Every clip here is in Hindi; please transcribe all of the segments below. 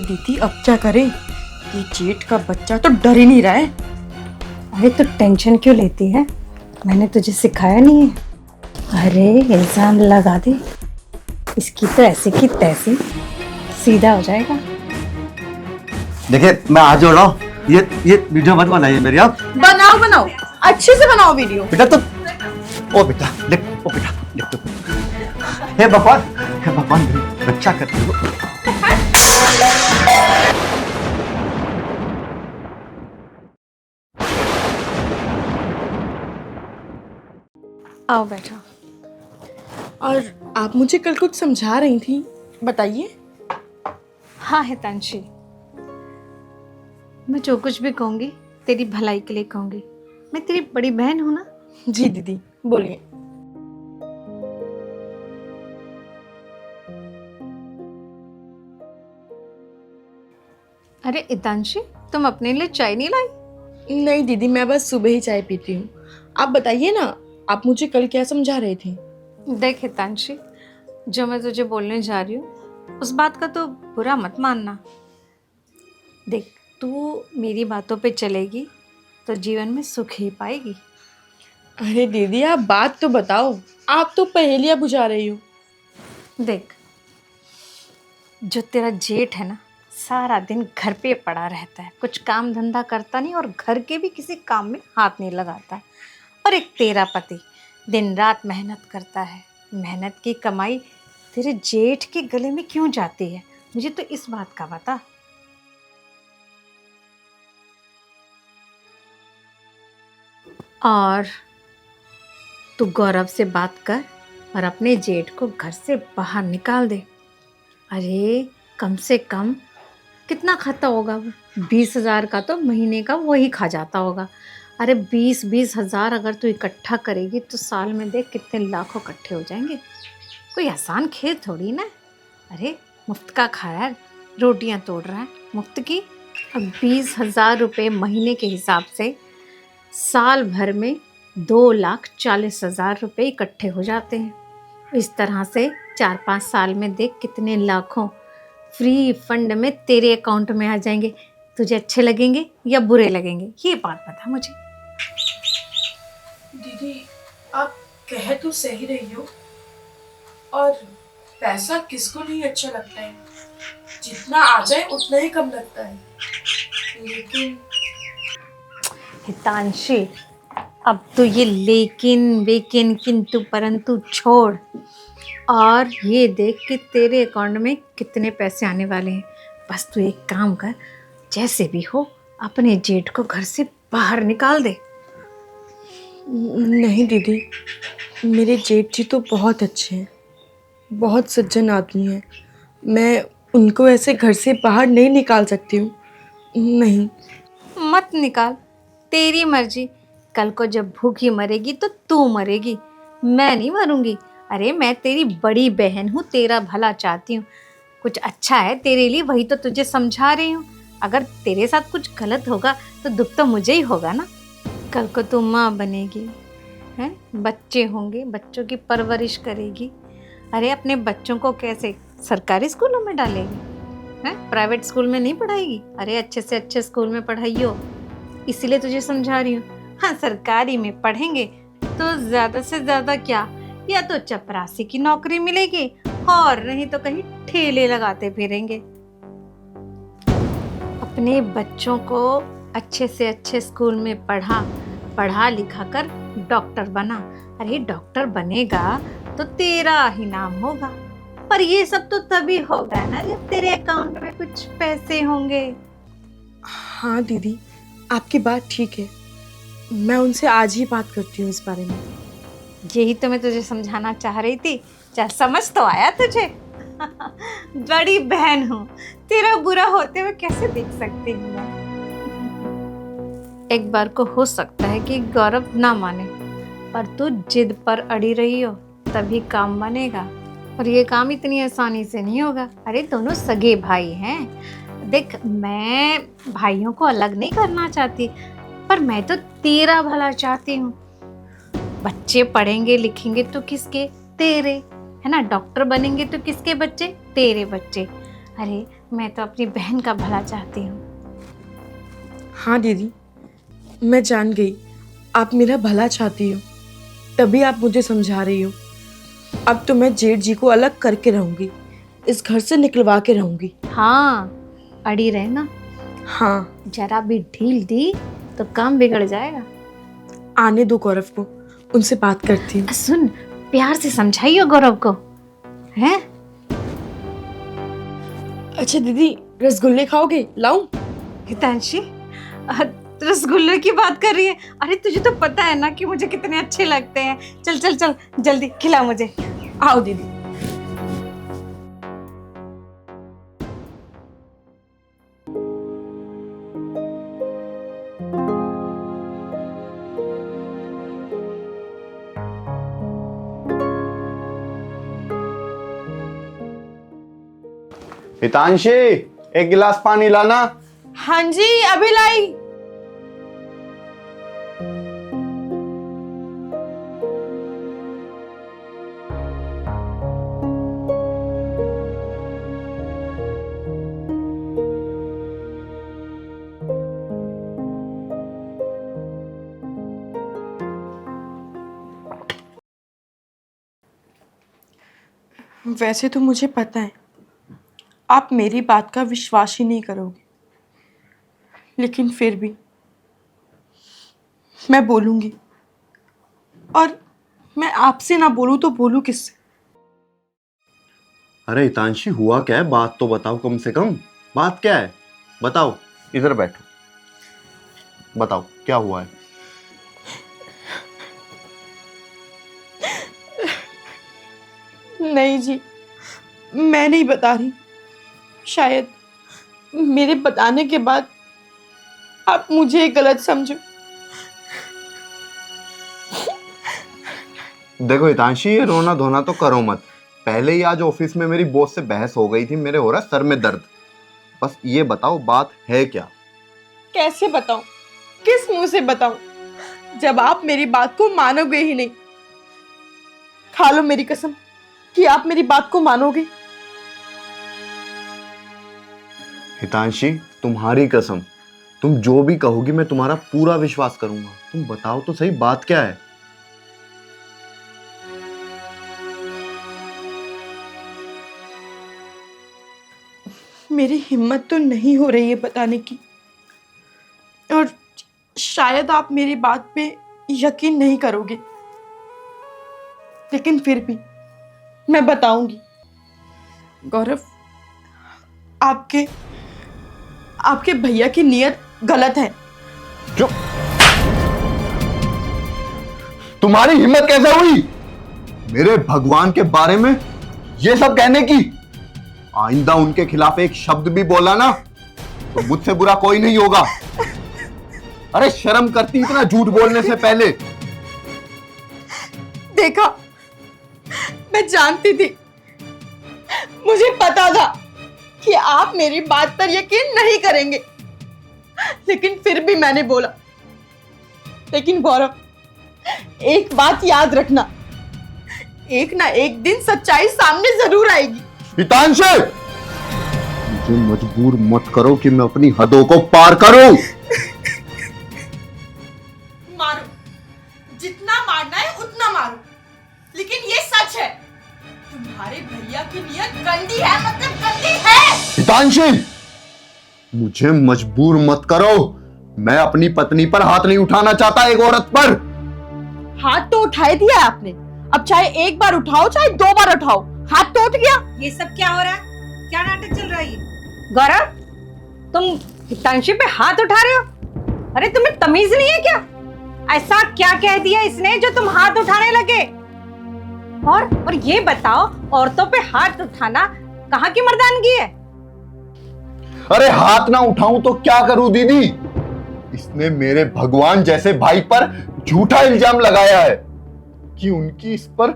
दीदी अब क्या करें? ये जेठ का बच्चा तो डर ही नहीं रहा है। अरे तो टेंशन क्यों लेती है? मैंने तुझे सिखाया नहीं है। अरे इल्जाम लगा दे, इसकी तो ऐसी की तैसी, सीधा हो जाएगा। देखिए मैं आज जोड़ रहा हूँ, ये वीडियो मत बनाइए मेरी आप। बनाओ बनाओ, अच्छे से बनाओ वीडियो। बेटा तो ओ बेटा देख, ओ बेटा देख तो, हे भगवान मेरी रक्षा कर। आओ बैठो। और आप मुझे कल कुछ समझा रही थी, बताइए। हाँ हितांशी, मैं जो कुछ भी कहूँगी तेरी भलाई के लिए कहूँगी। मैं तेरी बड़ी बहन हूँ ना। जी दीदी बोलिए। अरे हितांशी, तुम अपने लिए चाय नहीं लाई? नहीं दीदी, मैं बस सुबह ही चाय पीती हूँ। आप बताइए ना, आप मुझे कल क्या समझा रहे थे? देख हितांशी, जो मैं तुझे बोलने जा रही हूँ उस बात का तो बुरा मत मानना। देख, तू मेरी बातों पे चलेगी तो जीवन में सुख ही पाएगी। अरे दीदी आप बात तो बताओ, आप तो पहेलियाँ बुझा रही हो। देख, जो तेरा जेठ है ना, सारा दिन घर पे पड़ा रहता है, कुछ काम धंधा करता नहीं और घर के भी किसी काम में हाथ नहीं लगाता है। और एक तेरा पति दिन रात मेहनत करता है, मेहनत की कमाई तेरे जेठ के गले में क्यों जाती है? मुझे तो इस बात का बता। और तू गौरव से बात कर और अपने जेठ को घर से बाहर निकाल दे। अरे कम से कम कितना खाता होगा वो? 20,000 का तो महीने का वही खा जाता होगा। अरे 20-20 हजार अगर तू इकट्ठा करेगी तो साल में देख कितने लाखों इकट्ठे हो जाएंगे। कोई आसान खेल थोड़ी ना। अरे मुफ्त का खा रहा है, रोटियां तोड़ रहा है मुफ्त की। अब 20,000 रुपये महीने के हिसाब से साल भर में 2,40,000 रुपये इकट्ठे हो जाते हैं। इस तरह से 4-5 साल में देख कितने लाखों फ्री फंड में तेरे अकाउंट में आ जाएंगे। तुझे अच्छे लगेंगे या बुरे लगेंगे, ये बात बता मुझे। दीदी आप कह तो सही रही हो, और पैसा किसको नहीं अच्छा लगता है, जितना आ जाए उतना ही कम लगता है। लेकिन हितांशी, अब तो ये लेकिन वेकिन किंतु परंतु छोड़ और ये देख कि तेरे अकाउंट में कितने पैसे आने वाले हैं। बस तू एक काम कर, जैसे भी हो अपने जेठ को घर से बाहर निकाल दे। नहीं दीदी, मेरे जेठ जी तो बहुत अच्छे हैं, बहुत सज्जन आदमी हैं। मैं उनको ऐसे घर से बाहर नहीं निकाल सकती हूँ। नहीं। मत निकाल, तेरी मर्जी। कल को जब भूखी मरेगी तो तू मरेगी, मैं नहीं मरूंगी। अरे मैं तेरी बड़ी बहन हूँ, तेरा भला चाहती हूँ। कुछ अच्छा है तेरे लिए, वही तो तुझे समझा रही हूँ। अगर तेरे साथ कुछ गलत होगा तो दुख तो मुझे ही होगा ना। कल को तू माँ बनेगी, हैं, बच्चे होंगे, बच्चों की परवरिश करेगी। अरे अपने बच्चों को कैसे सरकारी स्कूलों में डालेगी, हैं, प्राइवेट स्कूल में नहीं पढ़ाएगी? अरे अच्छे से अच्छे स्कूल में पढ़ाइयो, इसीलिए तुझे समझा रही हूँ। हाँ, सरकारी में पढ़ेंगे तो ज़्यादा से ज़्यादा क्या, या तो चपरासी की नौकरी मिलेगी और नहीं तो कहीं ठेले लगाते फिरेंगे। अपने बच्चों को अच्छे से अच्छे स्कूल में पढ़ा लिखा कर डॉक्टर बना। अरे डॉक्टर बनेगा तो तेरा ही नाम होगा। पर ये सब तो तभी होगा ना जब तेरे अकाउंट में कुछ पैसे होंगे। हाँ दीदी, आपकी बात ठीक है, मैं उनसे आज ही बात करती हूँ इस बारे में। यही तो मैं तुझे समझाना चाह रही थी। चल समझ तो आया तुझे। बड़ी बहन हूँ, तेरा बुरा होते हुए कैसे देख सकती हूँ मैं। एक बार को हो सकता है कि गौरव ना माने, पर तू जिद पर अड़ी रही हो तभी काम बनेगा। और ये काम इतनी आसानी से नहीं होगा। अरे दोनों सगे भाई हैं। देख, मैं भाइयों को अलग नहीं करना चाहती, पर मैं तो तेरा भला चाहती हूँ। बच्चे पढ़ेंगे लिखेंगे तो किसके? तेरे, है ना। डॉक्टर बनेंगे तो किसके बच्चे? तेरे बच्चे। अरे मैं तो अपनी बहन का भला चाहती हूँ। हाँ दीदी, मैं जान गई आप मेरा भला चाहती हो, तभी आप मुझे समझा रही हो। अब तो मैं जेठ जी को अलग करके रहूंगी, इस घर से निकलवा के रहूंगी। हाँ, अड़ी रहे ना। हाँ, जरा भी ढील दी तो काम बिगड़ जाएगा। आने दो गौरव को, उनसे बात करती हूँ। सुन, प्यार से समझाइयो गौरव को, हैं? अच्छा दीदी, रसगुल्ले खाओगे? लाऊं? हितांशी, रसगुल्ले की बात कर रही है? अरे तुझे तो पता है ना कि मुझे कितने अच्छे लगते हैं। चल चल चल, जल्दी खिला मुझे। आओ दीदी। हितांशी, एक गिलास पानी लाना। हाँ जी, अभी लाई। वैसे तो मुझे पता है आप मेरी बात का विश्वास ही नहीं करोगे, लेकिन फिर भी मैं बोलूंगी। और मैं आपसे ना बोलूं तो बोलूं किससे? अरे हितांशी, हुआ क्या है? बात तो बताओ, कम से कम बात क्या है बताओ। इधर बैठो, बताओ क्या हुआ है। नहीं जी, मैं नहीं बता रही। शायद मेरे बताने के बाद आप मुझे गलत समझो। देखो हितांशी, ये रोना धोना तो करो मत। पहले ही आज ऑफिस में मेरी बॉस से बहस हो गई थी, मेरे हो रहा सर में दर्द। बस ये बताओ बात है क्या? कैसे बताऊं? किस मुंह से बताऊं, जब आप मेरी बात को मानोगे ही नहीं। खा लो मेरी कसम कि आप मेरी बात को मानोगे। हितांशी, तुम्हारी कसम, तुम जो भी कहोगी मैं तुम्हारा पूरा विश्वास करूंगा। तुम बताओ तो सही, बात क्या है? मेरी हिम्मत तो नहीं हो रही है बताने की, और शायद आप मेरी बात पे यकीन नहीं करोगे, लेकिन फिर भी मैं बताऊंगी। गौरव, आपके भैया की नीयत गलत है। चुप! तुम्हारी हिम्मत कैसे हुई मेरे भगवान के बारे में ये सब कहने की? आइंदा उनके खिलाफ एक शब्द भी बोला ना तो मुझसे बुरा कोई नहीं होगा। अरे शर्म करती इतना झूठ बोलने से पहले। देखा, मैं जानती थी, मुझे पता था कि आप मेरी बात पर यकीन नहीं करेंगे, लेकिन फिर भी मैंने बोला। लेकिन गौरव, एक बात याद रखना, एक ना एक दिन सच्चाई सामने जरूर आएगी। हितांशी, मुझे मजबूर मत करो कि मैं अपनी हदों को पार करूं। मारो, जितना मारना है उतना मारो, लेकिन ये सच है, तुम्हारे भैया की नीयत गंदी है, मतलब गंदी है। हितांशी, मुझे मजबूर मत करो। मैं अपनी पत्नी पर हाथ नहीं उठाना चाहता, एक औरत पर। हाथ तो उठाए दिया आपने, अब चाहे एक बार उठाओ चाहे दो बार उठाओ, हाथ तो उठ गया। ये सब क्या हो रहा है? क्या नाटक चल रहा है ये? गौरव, तुम हितांशी पे हाथ उठा रहे हो? अरे तुम्हें तमीज नहीं है क्या? ऐसा क्या कह दिया इसने जो तुम हाथ उठाने लगे? और ये बताओ, औरतों पे हाथ उठाना कहाँ की मर्दानगी है? अरे हाथ ना उठाऊं तो क्या करूं दीदी? इसने मेरे भगवान जैसे भाई पर झूठा इल्जाम लगाया है कि उनकी इस पर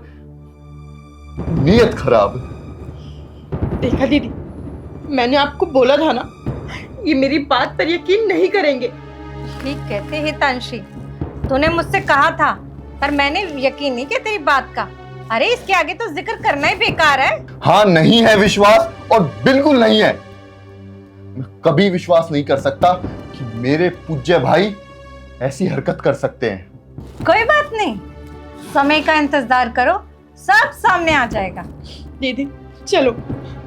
नीयत खराब है। देखा दीदी, मैंने आपको बोला था ना, ये मेरी बात पर यकीन नहीं करेंगे। ठीक कहते हितांशी, तूने मुझसे कहा था, पर मैंने यकीन नहीं किया तेरी बात का। अरे इसके आगे तो जिक्र करना ही बेकार है। हाँ, नहीं है विश्वास और बिल्कुल नहीं है। मैं कभी विश्वास नहीं कर सकता कि मेरे पूज्य भाई ऐसी हरकत कर सकते हैं। कोई बात नहीं, समय का इंतजार करो, सब सामने आ जाएगा। दीदी चलो,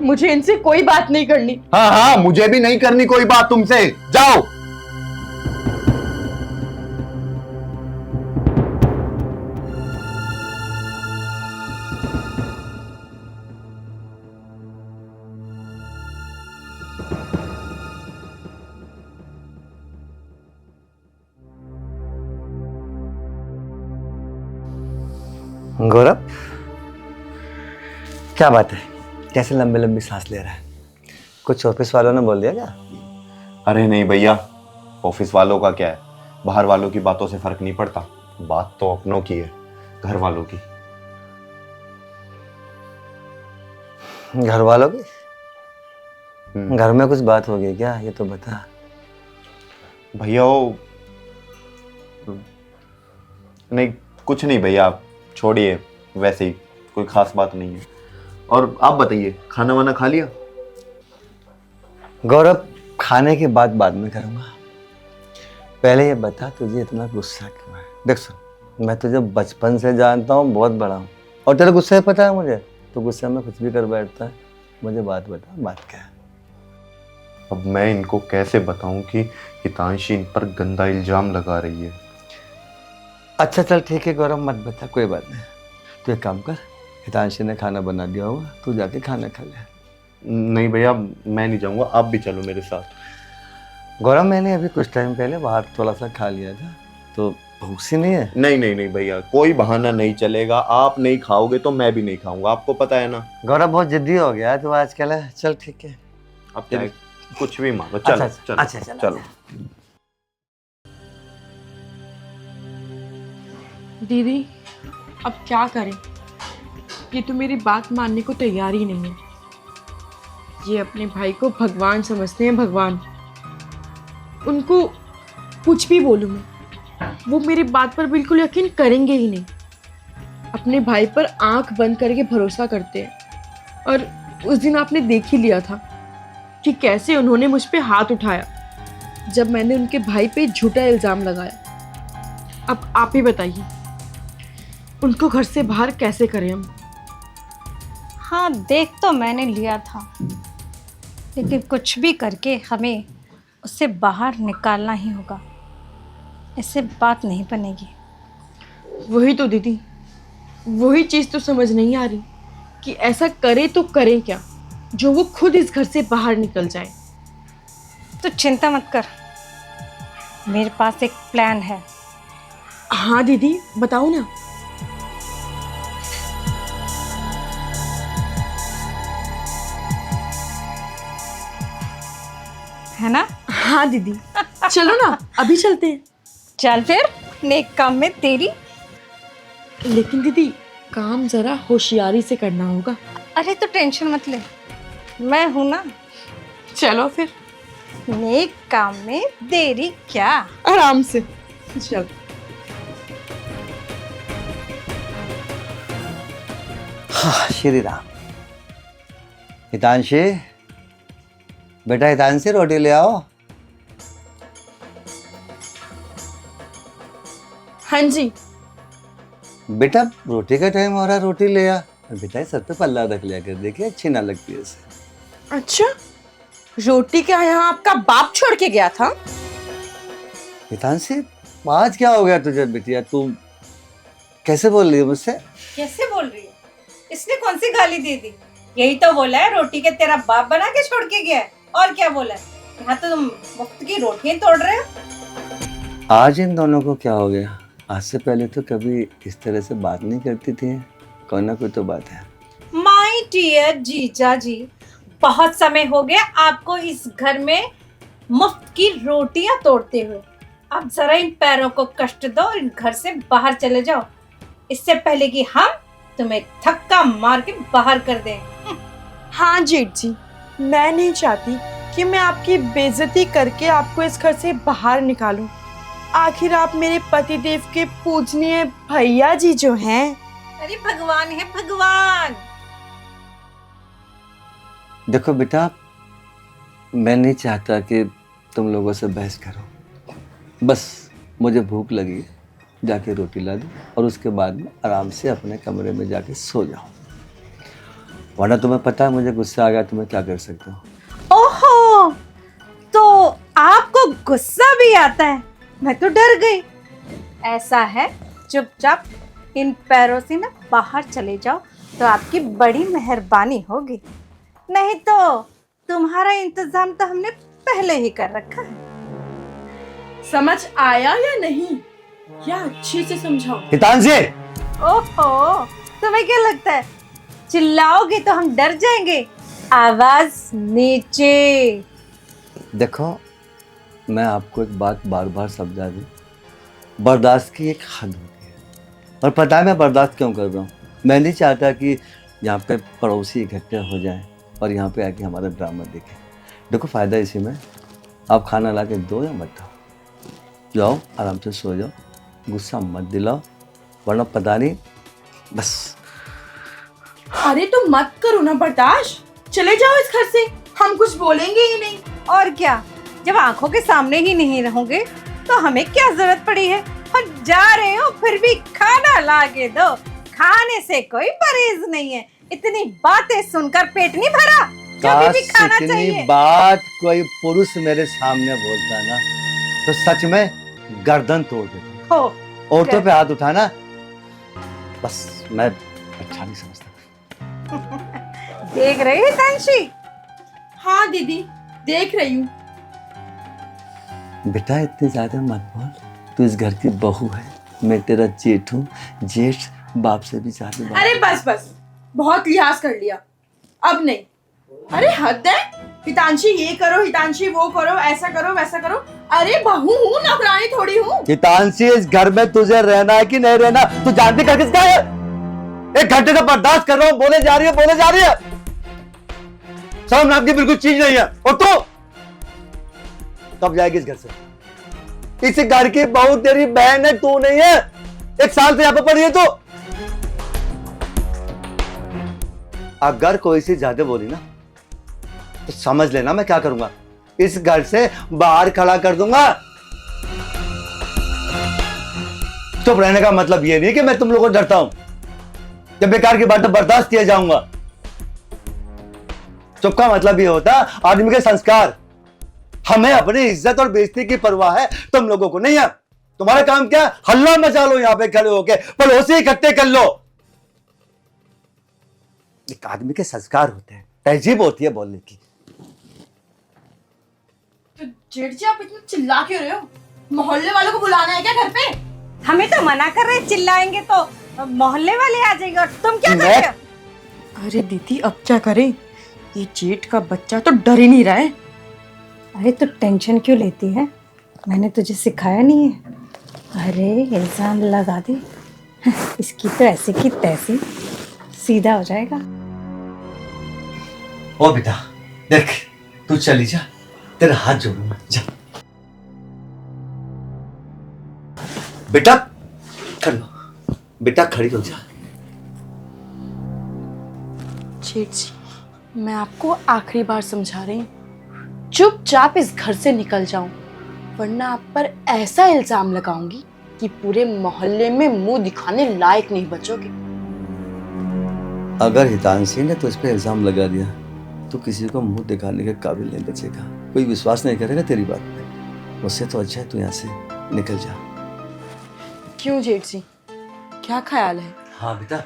मुझे इनसे कोई बात नहीं करनी। हाँ हाँ, मुझे भी नहीं करनी कोई बात तुमसे, जाओ। गौरव, क्या बात है? कैसे लंबी लंबी सांस ले रहा है? कुछ ऑफिस वालों ने बोल दिया क्या? अरे नहीं भैया, ऑफिस वालों का क्या है, बाहर वालों की बातों से फर्क नहीं पड़ता। बात तो अपनों की है, घर वालों की। घर वालों की? घर में कुछ बात हो गई क्या? ये तो बता। भैया वो नहीं, कुछ नहीं भैया, आप छोड़िए, वैसे ही कोई खास बात नहीं है। और आप बताइए, खाना वाना खा लिया? गौरव, खाने की बात बाद में करूंगा, पहले ये बता तुझे इतना गुस्सा क्यों है? देख सुन, मैं तुझे बचपन से जानता हूँ, बहुत बड़ा हूँ, और तेरे गुस्से पता है मुझे, तो गुस्से में कुछ भी कर बैठता है। मुझे बात बता, बात क्या है? अब मैं इनको कैसे बताऊं कि हितांशी इन पर गंदा इल्जाम लगा रही है। अच्छा चल ठीक है गौरव, मत बता, कोई बात नहीं। तू एक काम कर, हितांशी ने खाना बना दिया होगा, तू जाके खाना खा ले। नहीं भैया, मैं नहीं जाऊंगा, आप भी चलो मेरे साथ। गौरव, मैंने अभी कुछ टाइम पहले बाहर थोड़ा सा खा लिया था, तो भूख सी नहीं है? नहीं नहीं नहीं भैया, कोई बहाना नहीं चलेगा। आप नहीं खाओगे तो मैं भी नहीं खाऊंगा, आपको पता है ना। गौरव बहुत जिद्दी हो गया तो आजकल है। चल ठीक है, आप चाहे कुछ भी मानो, चलो चलो अच्छा चलो। दीदी अब क्या करें, ये तो मेरी बात मानने को तैयार ही नहीं है। ये अपने भाई को भगवान समझते हैं, भगवान। उनको कुछ भी बोलूं मैं, वो मेरी बात पर बिल्कुल यकीन करेंगे ही नहीं। अपने भाई पर आंख बंद करके भरोसा करते हैं। और उस दिन आपने देख ही लिया था कि कैसे उन्होंने मुझ पे हाथ उठाया जब मैंने उनके भाई पे झूठा इल्ज़ाम लगाया। अब आप ही बताइए, उनको घर से बाहर कैसे करें हम? हाँ, देख तो मैंने लिया था, लेकिन कुछ भी करके हमें उससे बाहर निकालना ही होगा। इससे बात नहीं बनेगी। वही तो दीदी, वही चीज़ तो समझ नहीं आ रही कि ऐसा करे तो करें क्या जो वो खुद इस घर से बाहर निकल जाए। तो चिंता मत कर, मेरे पास एक प्लान है। हाँ दीदी, बताओ ना। है ना? हाँ दीदी, चलो ना, अभी चलते हैं। चल फिर, नेक काम में तेरी। लेकिन दीदी, काम जरा होशियारी से करना होगा। अरे तो टेंशन मत ले, मैं हूं ना। चलो फिर, नेक काम में देरी क्या। आराम से चलो। हाँ, श्री राम। हितांशी, बेटा हितांशी, रोटी ले आओ। हाँ जी। बेटा रोटी का टाइम हो रहा है, रोटी ले आ। बेटा सर पे पल्ला रख लिया कर, देखिए अच्छी ना लगती है इसे। अच्छा, रोटी क्या यहाँ आपका बाप छोड़ के गया था? हितांशी, आज क्या हो गया तुझे बिटिया? तू कैसे बोल रही है मुझसे? कैसे बोल रही है? इसने कौन सी गाली दे दी? यही तो बोला है, रोटी के तेरा बाप बना के छोड़ के गया है। और क्या बोला है? यहाँ तो तुम मुफ्त की रोटियां तोड़ रहे हो। आज इन दोनों को क्या हो गया? आज से पहले तो कभी इस तरह से बात नहीं करती थी। कोई ना कोई तो बात है। माय डियर जीजा जी, बहुत समय हो गया आपको इस घर में मुफ्त की रोटियां तोड़ते हुए। अब जरा इन पैरों को कष्ट दो और इन घर से बाहर चले जाओ, इससे पहले कि हम तुम्हें धक्का मार के बाहर कर दें। हाँ जेठ जी, मैं नहीं चाहती कि मैं आपकी बेइज्जती करके आपको इस घर से बाहर निकालूं। आखिर आप मेरे पतिदेव के पूजनीय भैया जी जो हैं। अरे भगवान है भगवान। देखो बेटा, मैं नहीं चाहता कि तुम लोगों से बहस करो। बस मुझे भूख लगी है, जाके रोटी ला दो और उसके बाद में आराम से अपने कमरे में जाके सो जाओ। वरना तुम्हें पता है मुझे गुस्सा आ गया तो मैं क्या कर सकता हूँ। ओहो, तो आपको गुस्सा भी आता है? मैं तो डर गई। ऐसा है, चुपचाप इन पैरों से ना बाहर चले जाओ तो आपकी बड़ी मेहरबानी होगी। नहीं तो तुम्हारा इंतजाम तो हमने पहले ही कर रखा है। समझ आया या नहीं, या अच्छे से समझाओ। हितांशी, ओहो, तुम्हें क्या लगता है चिल्लाओगे तो हम डर जाएंगे? आवाज नीचे। देखो मैं आपको एक बात बार बार समझा दूं, बर्दाश्त की एक हद होती है। और पता है मैं बर्दाश्त क्यों कर रहा हूँ? मैं नहीं चाहता कि यहाँ पे पड़ोसी इकट्ठे हो जाएं और यहाँ पे आके हमारा ड्रामा देखें। देखो फ़ायदा इसी में, आप खाना ला के दो या मत दो, जाओ आराम से सो जाओ, गुस्सा मत दिलाओ, वरना पता नहीं बस। अरे तो मत करो ना बर्दाश्त, चले जाओ इस घर से, हम कुछ बोलेंगे ही नहीं। और क्या, जब आंखों के सामने ही नहीं रहोगे तो हमें क्या जरूरत पड़ी है? और जा रहे हो फिर भी खाना ला के दो। खाने से कोई परहेज नहीं है। इतनी बातें सुनकर पेट नहीं भरा? कभी भी खाना इतनी चाहिए। बात कोई पुरुष मेरे सामने बोलता ना तो सच में गर्दन तोड़ देता। हो, औरतों पे हाथ उठाना बस मैं अच्छा नहीं समझता। देख रही है तांशी? हाँ दीदी, देख रही हूँ। बेटा इतनी ज्यादा मत बोल, तू इस घर की बहू है, मैं तेरा जेठ हूँ। जेठ बाप से भी ज्यादा बाप। अरे बस बस, बहुत लिहाज कर लिया, अब नहीं। अरे हद है, हितांशी ये करो, हितांशी वो करो, ऐसा करो वैसा करो। अरे बहू हूँ, नौकरानी थोड़ी हूँ। हितांशी, इस घर में तुझे रहना है कि नहीं रहना तू जानती कर किसका है? एक घंटे से बर्दाश्त कर रहा हूँ, बोले जा रही है बोले जा रही है, शर्म नाम की बिल्कुल चीज नहीं है। और तू कब जाएगी इस घर से? इस घर की बहू तेरी बहन है, तू नहीं है। 1 साल से यहाँ पे पड़ी है तू। अगर कोई सी ज्यादा बोली ना तो समझ लेना मैं क्या करूंगा, इस घर से बाहर खड़ा कर दूंगा। चुप रहने का मतलब ये नहीं कि मैं तुम लोगों को डरता हूं, जब बेकार की बातें बर्दाश्त किया जाऊंगा। चुप का मतलब ये होता आदमी के संस्कार। हमें अपनी इज्जत और बेइज्जती की परवाह है, तुम लोगों को नहीं है। तुम्हारा काम क्या? हल्ला मचा लो यहाँ पे खड़े होके, पड़ोसी इकट्ठे कर लो। एक आदमी के संस्कार होते हैं, तहजीब होती है बोलने की। तो जेठ जी आप इतना चिल्ला क्यों रहे हो? मोहल्ले वालों को बुलाना है क्या घर पे? हमें तो मना कर रहे, चिल्लाएंगे तो मोहल्ले वाले आ जाएंगे और तुम क्या कर रहे हो? अरे दीदी अब क्या करें, ये जेठ का बच्चा तो डर ही नहीं रहा है। अरे तो टेंशन क्यों लेती है? मैंने तुझे सिखाया नहीं है? अरे इल्जाम लगा दे, इसकी तो ऐसे की तैसी, सीधा हो जाएगा। ओ बेटा देख, तू चली जा, तेरा हाथ जोड़ूंगा, जा। बेटा खड़ी हो, बेटा खड़ी हो जा। जेठ जी, मैं आपको आखिरी बार समझा रही हूँ, चुपचाप इस घर से निकल जाऊं, वरना आप पर ऐसा इल्जाम लगाऊंगी कि पूरे मोहल्ले में मुंह दिखाने लायक नहीं बचोगे। अगर हितांशी ने तुझ पे इल्जाम लगा दिया तो किसी को मुंह दिखाने के काबिल नहीं बचेगा, कोई विश्वास नहीं करेगा तेरी बात पे। उससे तो अच्छा है तू यहाँ से निकल जा। क्यों जेठ जी, क्या ख्याल है? हाँ बेटा,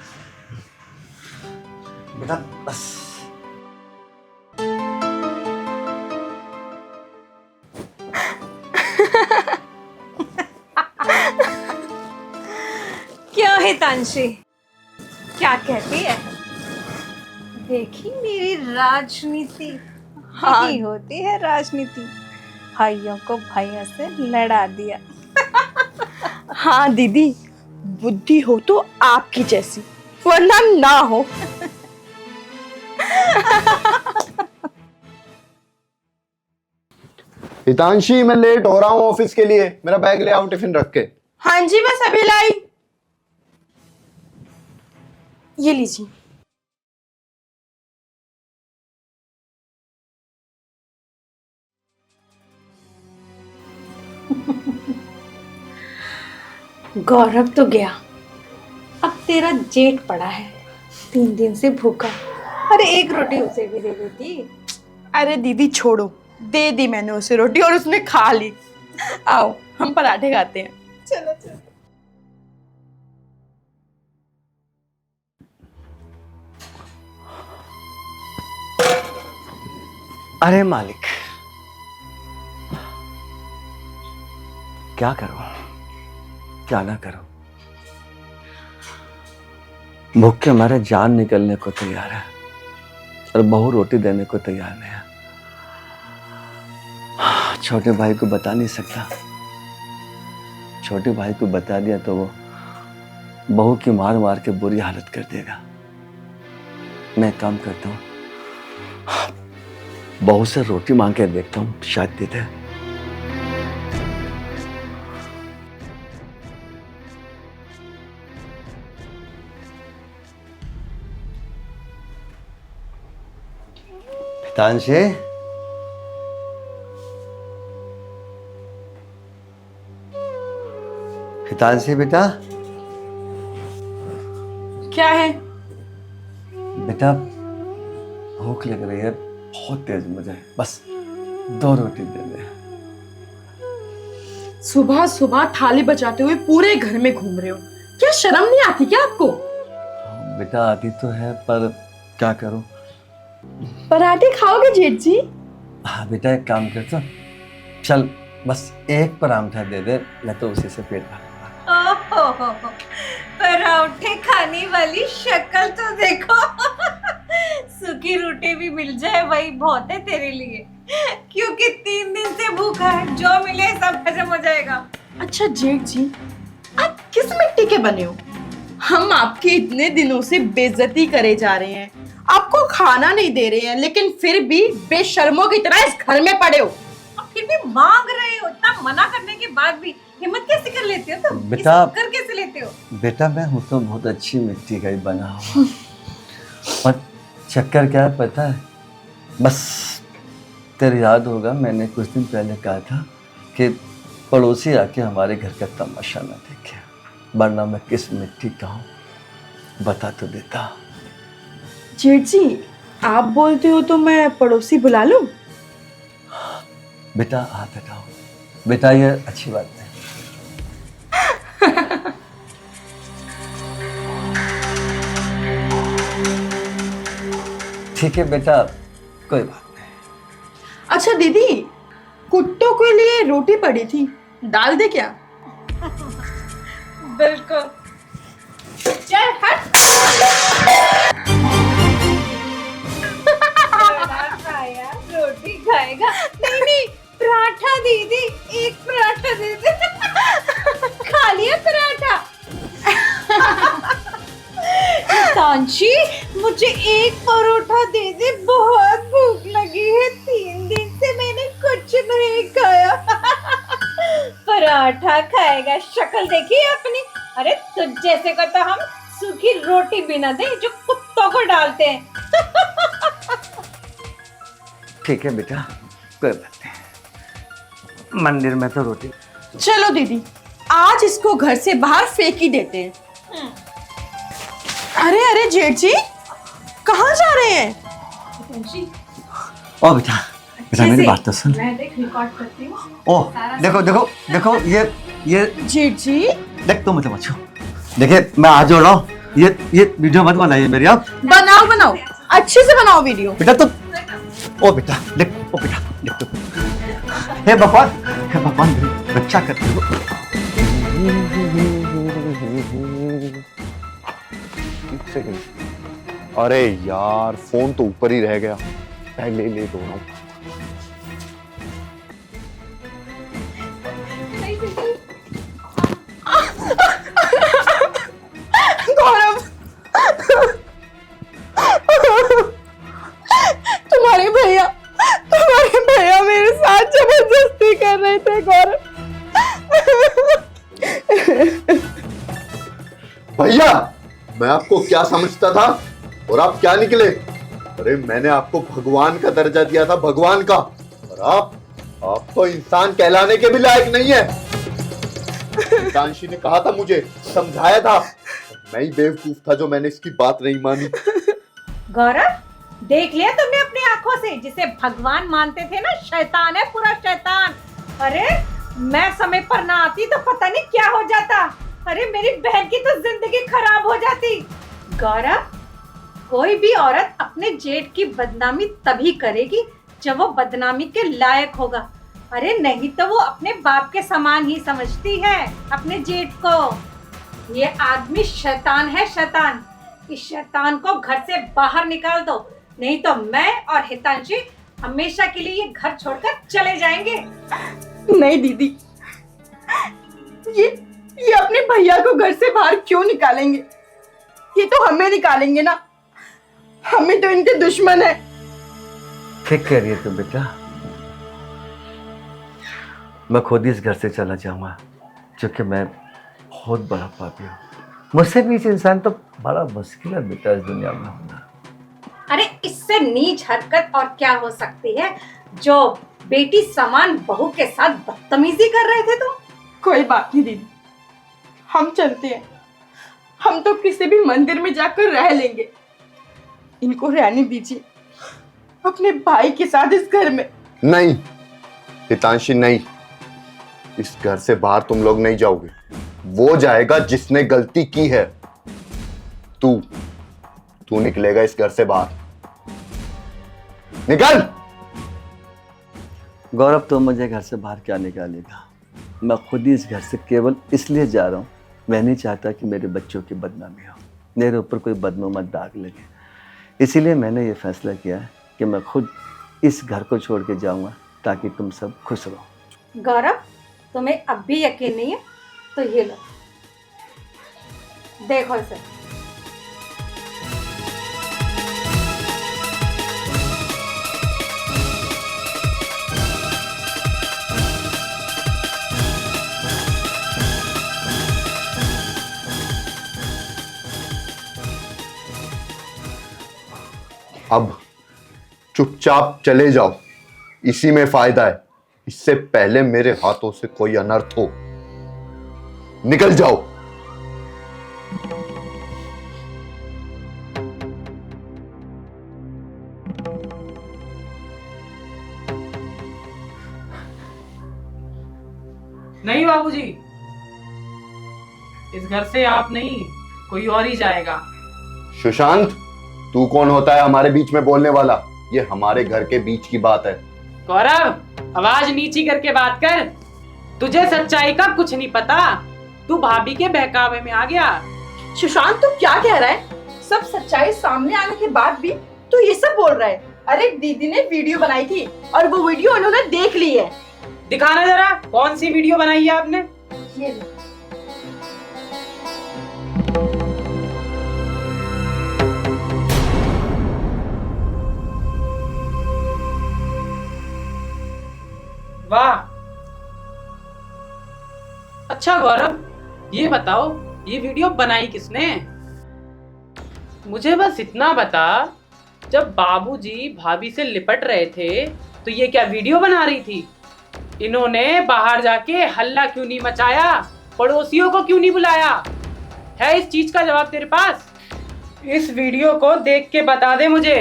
बेटा बस। क्यों हितांशी, क्या कहती है? देखी मेरी राजनीति? हाँ। यही होती है राजनीति, भाइयों को भाइयों से लड़ा दिया। हाँ दीदी, बुद्धि हो तो आपकी जैसी, वरना ना हो। हितांशी, मैं लेट हो रहा हूँ ऑफिस के लिए, मेरा बैग ले आओ टिफिन रख के। हाँ जी, बस अभी लाई। ये लीजिए। गौरव तो गया, अब तेरा जेठ पड़ा है 3 दिन से भूखा। अरे एक रोटी उसे भी दे देती। अरे दीदी छोड़ो, दे दी मैंने उसे रोटी और उसने खा ली। आओ हम पराठे खाते हैं। चलो चलो। अरे मालिक, क्या करूं क्या ना करूं, भूख के मारे जान निकलने को तैयार है और बहू रोटी देने को तैयार नहीं है। छोटे भाई को बता नहीं सकता, छोटे भाई को बता दिया तो वो बहू की मार मार के बुरी हालत कर देगा। मैं एक काम करता हूँ, बहू से रोटी मांग के देखता हूँ, शायद दे दे। हितांशी, हितांशी बेटा, क्या है? बेटा भूख लग रही है बहुत तेज मुझे, बस 2 रोटी दे दे। सुबह सुबह थाली बजाते हुए पूरे घर में घूम रहे हो, क्या शर्म नहीं आती क्या आपको? बेटा आती तो है पर क्या करूं। पराठे खाओगे जेठ जी? हाँ बेटा एक काम करता, चल बस एक पराठा दे दे, मैं तो उसी से पेट भर लूंगा। ओहो, पराठे खाने वाली शक्ल तो देखो। सूखी रोटी भी मिल जाए वही बहुत है तेरे लिए, क्योंकि 3 दिन से भूखा है, जो मिले सब हजम हो जाएगा। अच्छा जेठ जी, आप किस मिट्टी के बने हो? हम आपके इतने दिनों से बेइज्जती करे जा रहे हैं, आपको खाना नहीं दे रहे हैं, लेकिन फिर भी बेशर्मों की तरह इस घर में पड़े हो। और फिर भी मांग रहे हो, इतना मना करने के बाद भी हिम्मत कैसे कर लेते हो तुम? बेटा कर कैसे लेते हो? बेटा मैं हूं तो बहुत अच्छी मिट्टी का ही बना हुआ, पर चक्कर क्या है पता है, बस तेरे याद होगा मैंने कुछ दिन पहले कहा था कि पड़ोसी आके हमारे घर का तमाशा न देखे, वरना मैं किस मिट्टी का हूँ बता तो देता। जेठ जी आप बोलते हो तो मैं पड़ोसी बुला लूं? बेटा हाथ हटाओ, बेटा ये अच्छी बात नहीं। ठीक है बेटा, कोई बात नहीं। अच्छा दीदी, कुत्तों के लिए रोटी पड़ी थी, डाल दे क्या? बिल्कुल। चल हट। खाया रोटी खाएगा? नहीं नहीं, पराठा दीदी, एक पराठा दे दे। खा लिया पराठा? तांशी मुझे एक परोठा दे दे, बहुत भूख लगी है, 3 दिन से मैंने कुछ नहीं खाया। पराठा खाएगा, शक्ल देखी अपनी। अरे तुझ जैसे को तो हम सूखी रोटी भी ना दे जो कुत्तों को डालते हैं। ठीक है बेटा, कोई बात नहीं, मंदिर में तो रोटी। चलो दीदी, आज इसको घर से बाहर फेंक ही देते हैं। अरे अरे जेठ जी, कहाँ जा रहे हैं? ओ बेटा, बेटा मेरी बात तो सुन। मैं देख रिकॉर्ड करती हूँ। ओ देखो देखो देखो, ये जेठ जी देख, तुम मतलब अच्छो, देखिए मैं आज जोड़ रहा हूँ, ये वीडियो मत बनाइए मेरी आप। बनाओ बनाओ, अच्छे से बनाओ वीडियो। बेटा तो ओ बेटा देख, ओ बेटा देख तो, हे भगवान मेरी रक्षा करते हो। अरे यार फोन तो ऊपर ही रह गया, पहले ले दो ना। गौरव, तुम्हारे भैया मेरे साथ जबरदस्ती कर रहे थे गौरव। भैया मैं आपको क्या समझता था और आप क्या निकले? अरे मैंने आपको भगवान का दर्जा दिया था, भगवान का, और आप तो इंसान कहलाने के भी लायक नहीं है। हितांशी ने कहा था मुझे, समझाया था, मैं ही बेवकूफ था जो मैंने इसकी बात नहीं मानी। गौरव, देख लिया तुमने अपनी आंखों से, जिसे भगवान मानते थे ना, शैतान है, पूरा शैतान। अरे मैं समय पर ना आती तो पता नहीं क्या हो जाता। अरे मेरी बहन की तो जिंदगी खराब हो जाती। गौरव, कोई भी औरत अपने जेठ की बदनामी तभी करेगी जब वो बदनामी के लायक होगा। अरे नहीं तो वो अपने बाप के समान ही समझती है अपने जेठ को। ये आदमी शैतान है, शैतान। इस शैतान को घर से बाहर निकाल दो, नहीं तो मैं और हितांशी हमेशा के लिए ये घर छोड़कर चले जाएंगे। नहीं दीदी, ये अपने भैया को घर से बाहर क्यों निकालेंगे? ये तो हमें निकालेंगे ना, हमें तो इनके दुश्मन है। ठीक कह रही है तुम बेटा, मैं खुद ही इस घर से चला जाऊंगा, क्योंकि मैं बहुत बड़ा पापी हूँ। मुझसे नीच इंसान तो बड़ा मुश्किल है बेटा इस दुनिया में होना। अरे इससे नीच हरकत और क्या हो सकती है, जो बेटी समान बहू के साथ बदतमीजी कर रहे थे। तो कोई बात नहीं दीदी, हम चलते हैं। हम तो किसी भी मंदिर में जाकर रह लेंगे। इनको रहने दीजिए अपने भाई के साथ इस घर में। नहीं हितांशी, नहीं, इस घर से बाहर तुम लोग नहीं जाओगे। वो जाएगा जिसने गलती की है। तू निकलेगा इस घर से बाहर। निकल। गौरव, तो मुझे घर से बाहर क्या निकालेगा? मैं खुद ही इस घर से केवल इसलिए जा रहा हूँ, मैं नहीं चाहता कि मेरे बच्चों की बदनामी हो, मेरे ऊपर कोई बदनुमा दाग लगे। इसीलिए मैंने ये फैसला किया है कि मैं खुद इस घर को छोड़ के जाऊँगा, ताकि तुम सब खुश रहो। गौरव, तुम्हें अब भी यकीन नहीं है तो ये लो, देखो इसे। अब चुपचाप चले जाओ, इसी में फायदा है। इससे पहले मेरे हाथों से कोई अनर्थ हो। निकल जाओ। नहीं बाबूजी, इस घर से आप नहीं, कोई और ही जाएगा। सुशांत, तू कौन होता है हमारे बीच में बोलने वाला? ये हमारे घर के बीच की बात है। गौरव, आवाज नीची करके बात कर। तुझे सच्चाई का कुछ नहीं पता, तू भाभी के बहकावे में आ गया। सुशांत, तू क्या कह रहा है? सब सच्चाई सामने आने के बाद भी तू ये सब बोल रहा है? अरे दीदी ने वीडियो बनाई थी और वो वीडियो उन्होंने देख ली है। दिखाना जरा, कौन सी वीडियो बनाई है आपने? ये लो। वाह, अच्छा गौरव, ये बताओ ये वीडियो बनाई किसने? मुझे बस इतना बता, जब बाबूजी भाभी से लिपट रहे थे तो ये क्या वीडियो बना रही थी? इन्होंने बाहर जाके हल्ला क्यों नहीं मचाया? पड़ोसियों को क्यों नहीं बुलाया? है इस चीज का जवाब तेरे पास? इस वीडियो को देख के बता दे मुझे,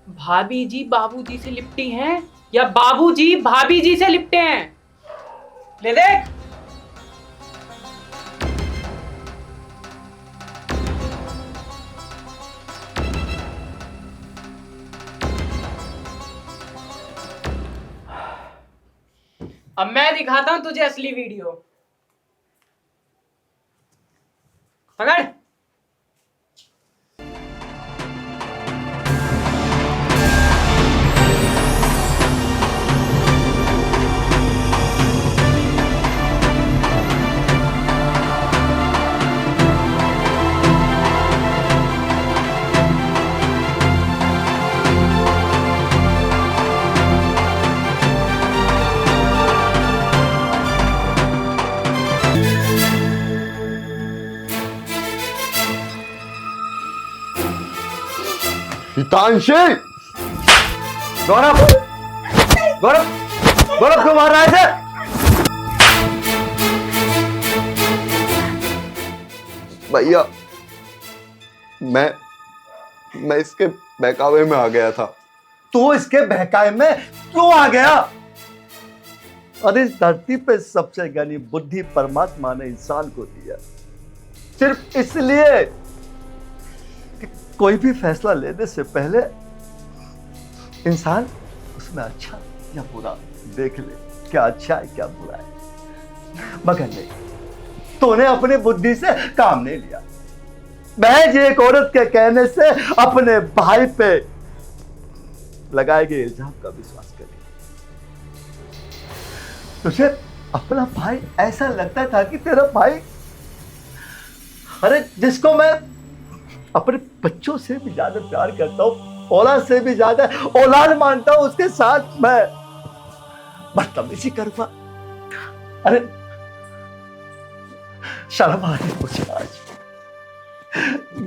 भाभी जी बाबूजी से लिपटी हैं या बाबूजी भाभी जी से लिपटे हैं? ले देख। अब मैं दिखाता हूं तुझे असली वीडियो। पकड़। हितांशी, गौरव, गौरव, गौरव क्यों मार रहा है इसे? भैया मैं इसके बहकावे में आ गया था। तू इसके बहकावे में क्यों आ गया? और इस धरती पे सबसे ज्ञानी बुद्धि परमात्मा ने इंसान को दिया, सिर्फ इसलिए कि कोई भी फैसला लेने से पहले इंसान उसमें अच्छा या बुरा देख ले, क्या अच्छा है क्या बुरा है। मगर नहीं, तूने अपनी बुद्धि से काम नहीं लिया। महज एक औरत के कहने से अपने भाई पे लगाए गए इल्जाम का विश्वास कर लिया। तुझे अपना भाई ऐसा लगता था कि तेरा भाई, अरे जिसको मैं अपने बच्चों से भी ज्यादा प्यार करता हूं, औलाद से भी ज्यादा औलाद मानता हूं, उसके साथ मैं बदतमीजी करूंगा। अरे शर्म आ रही मुझे आज।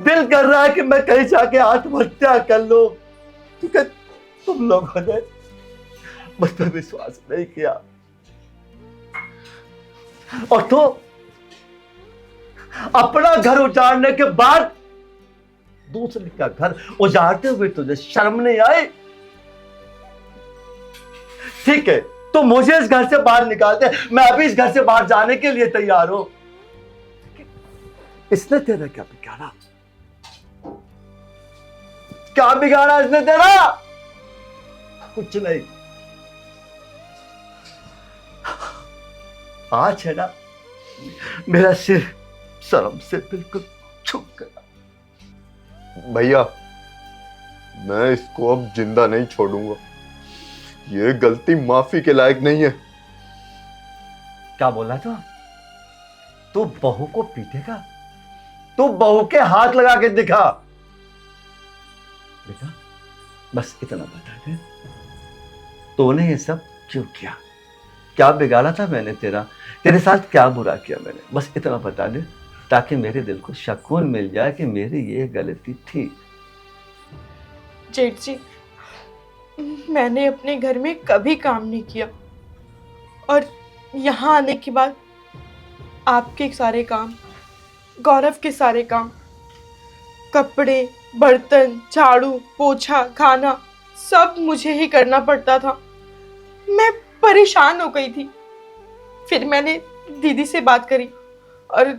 दिल कर रहा है कि मैं कहीं जाके आत्महत्या कर लूं, क्योंकि तुम लोगों ने मुझ पर विश्वास नहीं किया। और तो अपना घर उजाड़ने के बाद दूसरे का घर उजाड़ते हुए तुझे शर्म नहीं आई? ठीक है, तो मुझे इस घर से बाहर निकाल दे, मैं अभी इस घर से बाहर जाने के लिए तैयार हूं। इसने तेरा क्या बिगाड़ा? क्या बिगाड़ा इसने तेरा? कुछ नहीं। आज है ना, मेरा सिर शर्म से बिल्कुल झुक गया। भैया मैं इसको अब जिंदा नहीं छोड़ूंगा, ये गलती माफी के लायक नहीं है। क्या बोला तू बहू को पीटेगा? तू बहू के हाथ लगा के दिखा। बेटा बस इतना बता दे, तूने ये सब क्यों किया? क्या बिगाड़ा था मैंने तेरे साथ क्या बुरा किया मैंने? बस इतना बता दे, ताकि मेरे दिल को सुकून मिल जाए कि मेरी ये गलती थी। जेठ जी, मैंने अपने घर में कभी काम नहीं किया, और यहाँ आने के बाद आपके सारे काम, गौरव के सारे काम, कपड़े, बर्तन, झाड़ू, पोछा, खाना, सब मुझे ही करना पड़ता था। मैं परेशान हो गई थी। फिर मैंने दीदी से बात करी और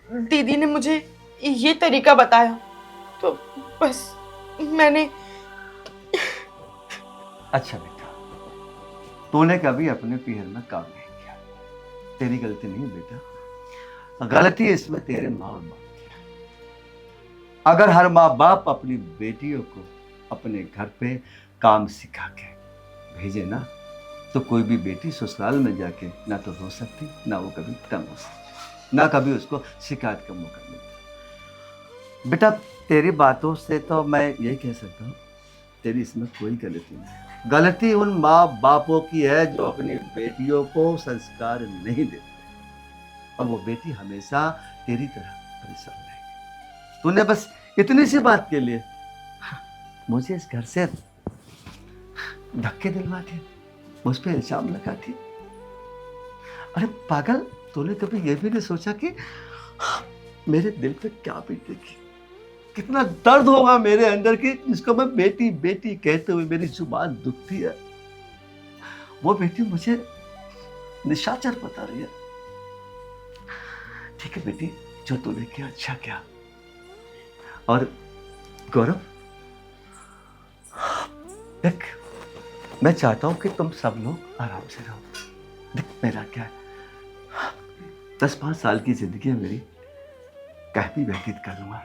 दीदी ने मुझे ये तरीका बताया, तो बस मैंने। अच्छा बेटा, तूने कभी अपने पीहर में काम नहीं किया, तेरी गलती नहीं बेटा, गलती इसमें तेरे माँ बाप की है। अगर हर माँ बाप अपनी बेटियों को अपने घर पे काम सिखा के भेजे ना, तो कोई भी बेटी ससुराल में जाके ना तो रो सकती, ना वो कभी तंग हो सकती, ना कभी उसको शिकायत का मौका मिलता। बेटा तेरी बातों से तो मैं यही कह सकता हूँ, तेरी इसमें कोई गलती नहीं है। गलती उन माँ बापों की है जो अपनी बेटियों को संस्कार नहीं देते, और वो बेटी हमेशा तेरी तरह परेशान रहेगी। तूने बस इतनी सी बात के लिए मुझे इस घर से धक्के दिलवाते, मुझ पे इल्जाम लगाती। अरे पागल, तूने कभी ये भी नहीं सोचा कि मेरे दिल पे क्या बीतेगी, कितना दर्द होगा मेरे अंदर की, जिसको मैं बेटी बेटी कहते हुए मेरी जुबान दुखती है। वो बेटी मुझे निशाचर बता रही है। ठीक है बेटी, जो तूने किया अच्छा किया। और गौरव देख, मैं चाहता हूं कि तुम सब लोग आराम से रहो। देख मेरा क्या है, 10-5 साल की जिंदगी है मेरी, कहीं भी व्यतीत कर लूंगा,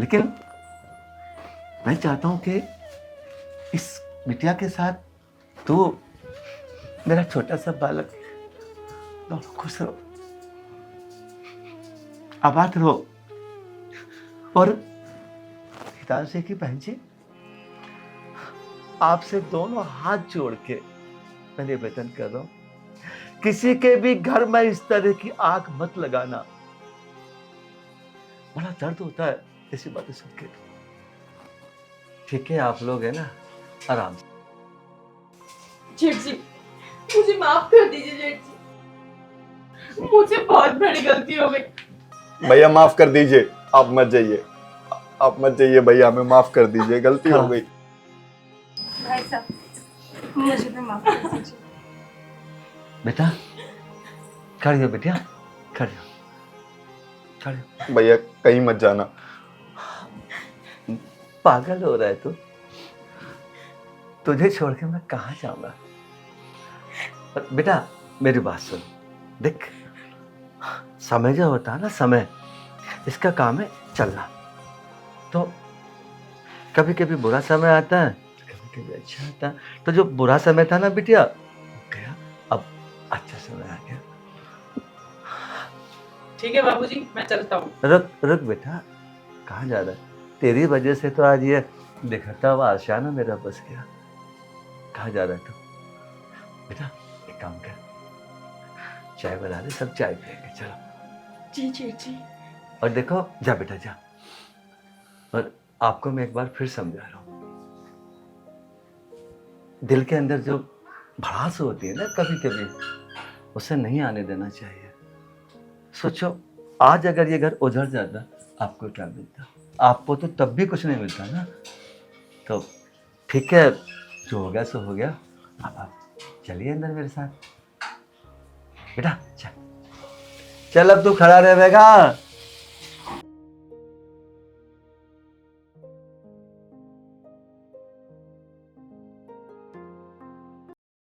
लेकिन मैं चाहता हूं कि इस बिटिया के साथ तू, मेरा छोटा सा बालक, दोनों खुश रहो, आबाद रहो। और हितांशी की बहन जी, आपसे दोनों हाथ जोड़ के मैं निवेदन कर रहा हूं, किसी के भी घर में इस तरह की आग मत लगाना। बड़ा दर्द होता है ऐसी बातें सुन के। ठीक है, आप लोग है ना आराम से। जेठ जी, मुझे माफ कर दीजिए जेठ जी, मुझसे बहुत बड़ी गलती हो गई। भैया माफ कर दीजिए, आप मत जाइए, आप मत जाइए भैया, हमें माफ कर दीजिए, गलती हो गई। भाई साहब, मुझे भी माफ कर दीजिए। बेटा खड़े हो बेटिया, खड़े हो, खड़े हो। भैया कहीं मत जाना। पागल हो रहा है तू? तुझे छोड़ के मैं कहाँ जाऊंगा? पर बेटा मेरी बात सुन, देख समय जो होता है ना, समय इसका काम है चलना। तो कभी कभी बुरा समय आता है, कभी कभी अच्छा आता है। तो जो बुरा समय था ना बिटिया गया, अब अच्छा समय आ गया। ठीक है बाबूजी, मैं चलता हूँ। रुक रुक बेटा, कहाँ जा रहा है? तेरी वजह से तो आज ये बिखरता हुआ आशियाना मेरा बस गया। कहाँ जा रहा है तू? बेटा एक काम कर, चाय बना दे, सब चाय पिएंगे, चलो। जी जेठ जी। और देखो, जा बेटा जा। और आपको मैं एक बार फिर समझा रहा हूँ, दिल के अंदर जो भड़ास होती है ना कभी कभी, उसे नहीं आने देना चाहिए। सोचो आज अगर ये घर उजड़ जाता, आपको क्या मिलता? आपको तो तब भी कुछ नहीं मिलता ना। तो ठीक है, जो हो गया सो हो गया। अब आप चलिए अंदर मेरे साथ। बेटा चल चल, अब तू खड़ा रहेगा।